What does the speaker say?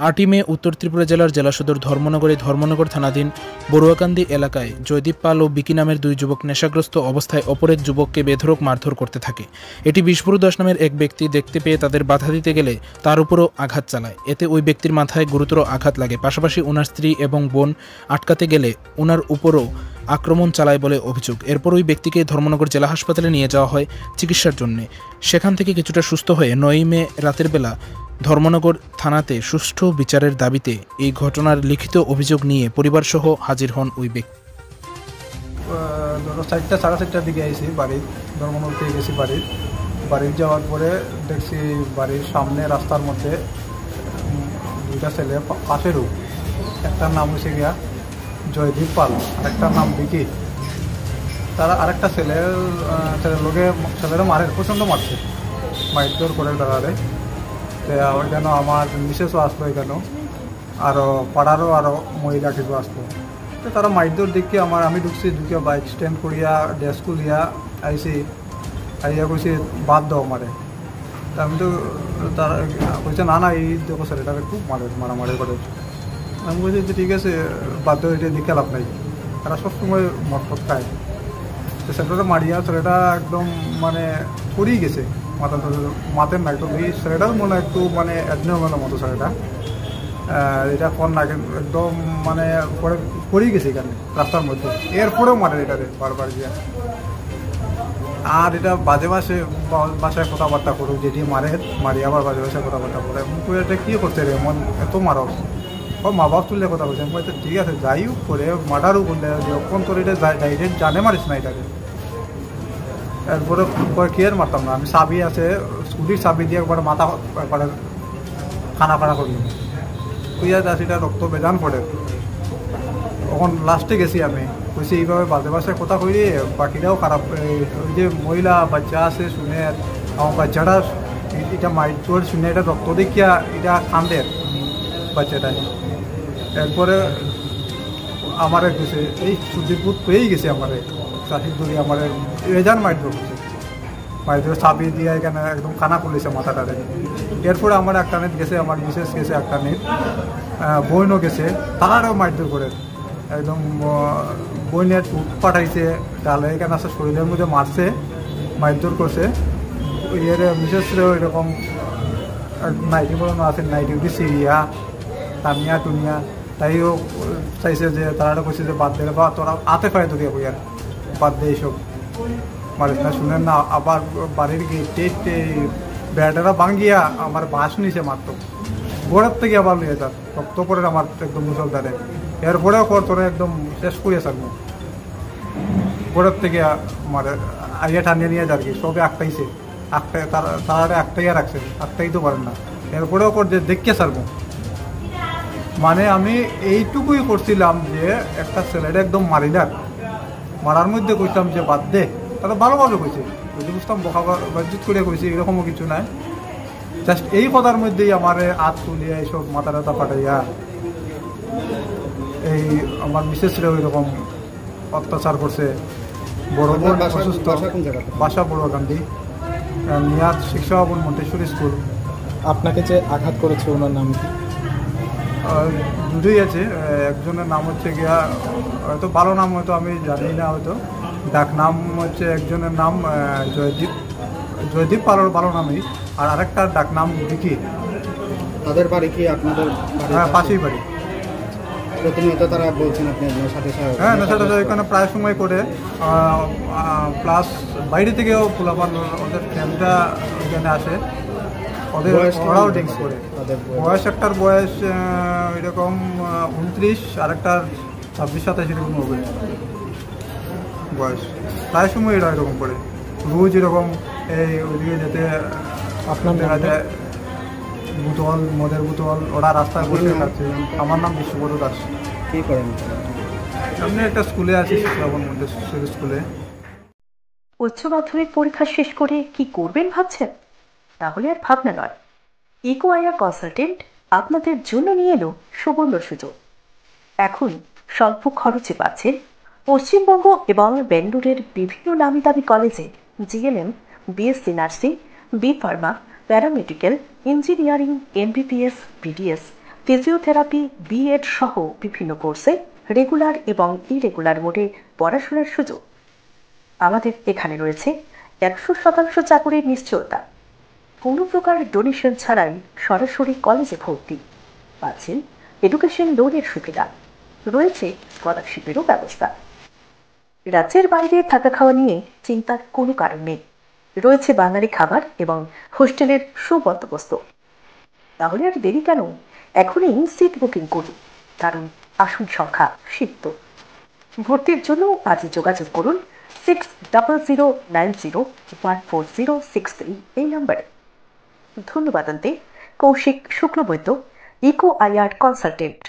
8 মে উত্তর ত্রিপুরা জেলার জেলা সদর ধর্মনগরে ধর্মনগর থানাধীন বড়ুয়াকান্দি এলাকায় জয়দীপ পাল ও বিকি নামের দুই যুবক নেশাগ্রস্ত অবস্থায় অপর এক যুবককে বেধড়ক মারধর করতে থাকে। এটি বিস্ফোরক দাস নামের এক ব্যক্তি দেখতে পেয়ে তাদের বাধা দিতে গেলে তার উপরও আঘাত চালায়। এতে ওই ব্যক্তির মাথায় গুরুতর আঘাত লাগে। পাশাপাশি ওনার স্ত্রী এবং বোন আটকাতে গেলে ওনার উপরও আক্রমণ চালায় বলে অভিযোগ। এরপর ওই ব্যক্তিকে ধর্মনগর জেলা হাসপাতালে নিয়ে যাওয়া হয় চিকিৎসার জন্য। সেখান থেকে কিছুটা সুস্থ হয়ে 9 মে রাতের বেলা ধর্মনগর থানাতে সুষ্ঠু বিচারের দাবিতে এই ঘটনার লিখিত অভিযোগ নিয়ে পরিবারসহ হাজির হন ওই ব্যক্তি। 4টা সাড়ে 4টার দিকে আইসি বাড়ির, ধর্মনগর থেকে গেছি বাড়ির যাওয়ার পরে দেখছি বাড়ির সামনে রাস্তার মধ্যে দুইটা ছেলে পাশেরও, একটার নাম হয়েছে গিয়া জয়দীপ পাল, আরেকটার নাম বিকি। তারা আরেকটা ছেলের লোকে ছেলেরা মারে, প্রচণ্ড মারছে, মারধর করে দাঁড়ালে। কেন আমার মিসেসও আসলো এখানে, আরও পাড়ারও আরও মহিলা কিছু আসলো। তো তারা মারধর দেখে আমি ঢুকছি, ঢুকে বাইক স্ট্যান্ড করিয়া ড্রেস খুলিয়া আইসি, আইয়া কইছি বাদ দাও মারে। তা আমি তো তারা কইছে না এই দেখো ছেলেটাকে খুব মারামারি করে। আমি বলছি যে ঠিক আছে বাদ দাও, এটা দেখে লাভ নাই, তারা সবসময় মটফট খায়। তো ছেলেটা মারিয়া ছেলেটা একদম মানে পড়েই গেছে, মাথার না একদম, এই ছেলেটাও মনে হয় একটু মানে অ্যাডনর্মালের মতো ছেলেটা, এটা কোন না একদম মানে পড়েই গেছে এখানে রাস্তার মধ্যে। এরপরেও মারে এটাতে বারবার গিয়া। আর এটা বাজে বাসায় কথাবার্তা করুক, যেটি মারি আবার বাজে বাসায় কথাবার্তা করে। এটা কী করছে রে এমন এত মারো, ও মা বাপ তুললে কথা বলছে। আমি বলছি ঠিক আছে যাই হোক করে মার্ডারও করলে যখন তোর এটা ডাইরেক্ট জানে মারিস না এটাকে। এরপরে কি আর মারতাম না, আমি চাবি আছে স্কুটির চাবি দিয়ে একবার মাথা একবারে খানা করলাম, কুইয়া সেটা রক্ত বেজান পড়ে। তখন লাস্টে গেছি আমি, কইছি এইভাবে বাজে বাসায় কথা কইরে বাকিটাও খারাপ। ওই যে মহিলা বাচ্চা আছে শুনে, আমার বাচ্চাটা এটা মাইটোর শুনে এটা রক্ত দেখিয়া এটা কান্দে বাচ্চাটাই। এরপরে আমারে গেছে এই সুদীপুর পেয়েই গেছে, আমারে চাষির ধরি আমারে রেজান মাইট্র করছে, মাইট্র চাবি দিয়ে এখানে একদম কানা খুলেছে মাথাটারে। এরপরে আমার একটা নেট গেছে, আমার মিসেস গেছে একটা নেট, বইনও গেছে, তারাও মাইট্র করে একদম বইনের টুট পাঠাইছে, ডালে এখানে আছে শরীরের মধ্যে মারছে, মাইট্র করছে। এর মিসেসরেও এরকম নাইটি বলানো আছে, নাইটি উঠি সিরিয়া টানিয়া টুনিয়া, তাইও চাইছে যে তারা কইছে যে বাদ দিলে বা তোরা আতে পায়ে ধরিয়া বই আর বাদ দিয়ে এইসব মারিস না, শুনেন না। আবার বাড়ির গেটে বেড়াটা ভাঙ্গিয়া আমার বাস নিচে মারতো, গোড়ার থেকে আবার নিয়ে যান রক্ত পরে আমার একদম মুসলদারে। এরপরেও কর তোরা একদম শেষ করিয়া থাকবো, গোড়ার থেকে মারে আইয়া টানিয়ে নিয়ে যার কি সবে আটটাইছে, তারা একটাই রাখছে, আটটাই তো পারেন না। এরপরেও কর যে দেখিয়ে ছাড়বো। মানে আমি এইটুকুই করছিলাম যে একটা ছেলেটা একদম মারার মধ্যে কইতাম যে বাদ দে, তারা ভালোভাবে কইছে, যদি বুঝতাম বকাবাজিত করে কইছে এরকমও কিছু নাই। জাস্ট এই কথার মধ্যেই আমার হাত তুলিয়া এইসব মাথা টাথা ফাটাইয়া এই আমার মিসেসরাও এরকম অত্যাচার করছে। বড় অসুস্থ, বাসা বড়ুয়াকান্দি, নিয়াদ শিক্ষা ভবন মন্তেশ্বরী স্কুল। আপনাকে যে আঘাত করেছে ওনার নাম কি? দুটোই আছে, একজনের নাম হচ্ছে গিয়া হয়তো ভালো নাম হয়তো আমি জানি না, হয়তো ডাক নাম হচ্ছে একজনের নাম জয়দীপ পালোর ভালো নামই, আর আরেকটার ডাক নাম বিকি। তাদের বাড়ি কি আপনাদের? হ্যাঁ পাশেই বাড়ি। প্রতিনিয়ত তারা বলছেন আপনি হ্যাঁ নেশাটা এখানে প্রায় সময় করে, প্লাস বাইরে থেকেও পোলাপান ওদের ফ্যামিলিটা এখানে আসে, ওরাও ড্রিঙ্কস করে। বয়স একটার বয়স এরকম 29, আরেকটার 26-27 এরকম হবে বয়স। প্রায় সময় এরা এরকম করে, রোজ এরকম এই ওইদিকে যেতে আপনার দেখা যায় বোতল, মদের বোতল ওরা রাস্তায় বসে খাচ্ছে। আমার নাম বিশ্বব্রত দাস। কী করেন? আমি একটা স্কুলে আছি, শিক্ষাভবন মন্তেশ্বরী স্কুলে। উচ্চ মাধ্যমিক পরীক্ষা শেষ করে কি করবেন ভাবছেন? তাহলে আর ভাবনা নয়, ইকোয়াইয়ার কনসালটেন্ট আপনাদের জন্য নিয়ে এলো সুবর্ণ সুযোগ। এখন স্বল্প খরচে পাচ্ছেন পশ্চিমবঙ্গ এবং বেঙ্গালুরুর বিভিন্ন নামি দামি কলেজে GNM, BSc nursing, B pharma, paramedical, engineering, MBBS, BDS, physiotherapy, BEd সহ বিভিন্ন কোর্সে রেগুলার এবং ইরেগুলার মোডে পড়াশোনার সুযোগ। আমাদের এখানে রয়েছে 100% চাকরির নিশ্চয়তা, কোনো প্রকার ডোনেশন ছাড়াই সরাসরি কলেজে ভর্তি, পাচ্ছেন এডুকেশন লোনের সুবিধা, রয়েছে স্কলারশিপেরও ব্যবস্থা। রাজ্যের বাইরে থাকা খাওয়া নিয়ে চিন্তার কোনো কারণ নেই, রয়েছে বাঙালি খাবার এবং হোস্টেলের সুবন্দোবস্ত। তাহলে আর দেরি কেন, এখনই সিট বুকিং করুন, কারণ আসন সংখ্যা সীমিত। ভর্তির জন্য আজই যোগাযোগ করুন 60901406 এই নম্বরে। ধন্যবাদ আনতে Koushik Shuklabaidya, eco IR consultant.